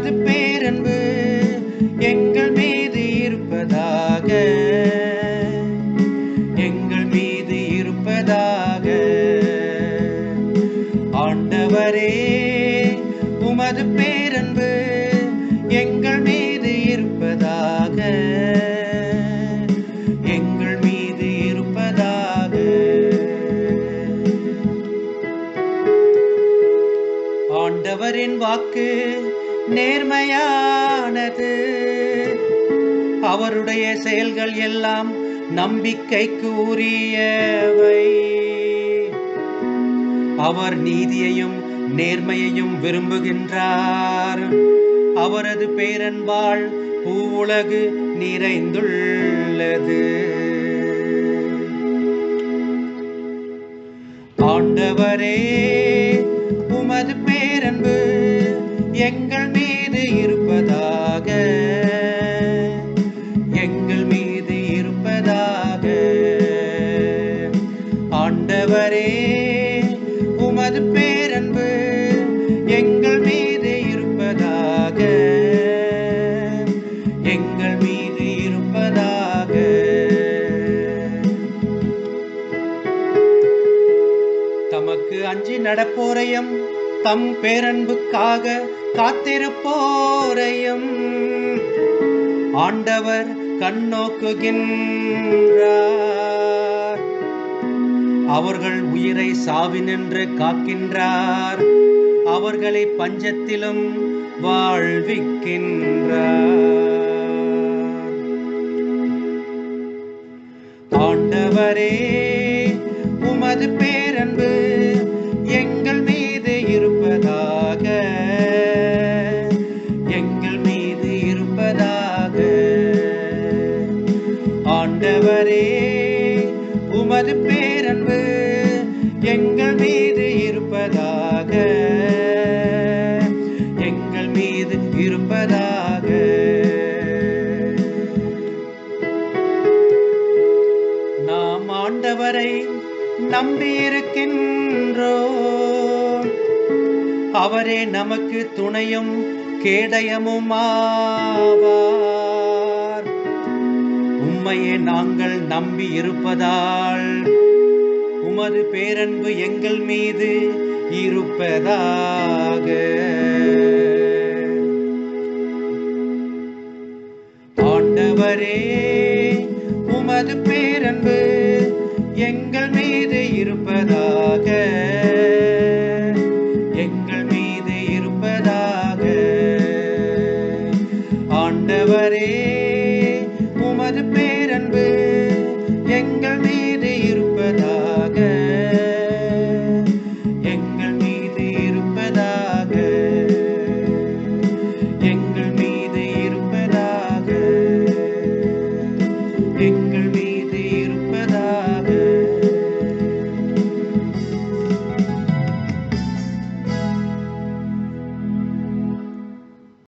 உமது பேரன்பு எங்கள் மீது இருப்பதாக, எங்கள் மீது இருப்பதாக. ஆண்டவரே, உமது பேரன்பு எங்கள் மீது இருப்பதாக, எங்கள் மீது இருப்பதாக. ஆண்டவரின் வாக்கு நேர்மையானது, அவருடைய செயல்கள் எல்லாம் நம்பிக்கைக்கு உரியவை. அவர் நீதியையும் நேர்மையையும் விரும்புகின்றார். அவரது பேரன்பால் பூவுலகு நிறைந்துள்ளது. ஆண்டவரே, உமது பேரன்பு எங்கள் மீது இருப்பதாக, எங்கள் மீது இருப்பதாக. ஆண்டவரே, உமது பேரன்பு எங்கள் மீது இருப்பதாக, எங்கள் மீது இருப்பதாக. தமக்கு அஞ்சி நடப்போரையும் தம் பேரன்புக்காக காத்திருப்போரையும் ஆண்டவர் கண்ணோக்குகின்றார். அவர்கள் உயிரை சாவினின்று காக்கின்றார். அவர்களை பஞ்சத்திலும் வாழ்விக்கின்றார். ஆண்டவரே, உமது பேரன்பு எங்கள் மீது இருப்பதாக, எங்கள் மீது இருப்பதாக. ஆண்டவரே, உமது பேரன்பு எங்கள் மீது இருப்பதாக, எங்கள் மீது இருப்பதாக. நாம் ஆண்டவரை நம்பியிருக்கின்றோம். அவரே நமக்கு துணையும் கேடயமும் ஆவார். உம்மையே நாங்கள் நம்பி இருப்பதால் உமது பேரன்பு எங்கள் மீது இருப்பதாக.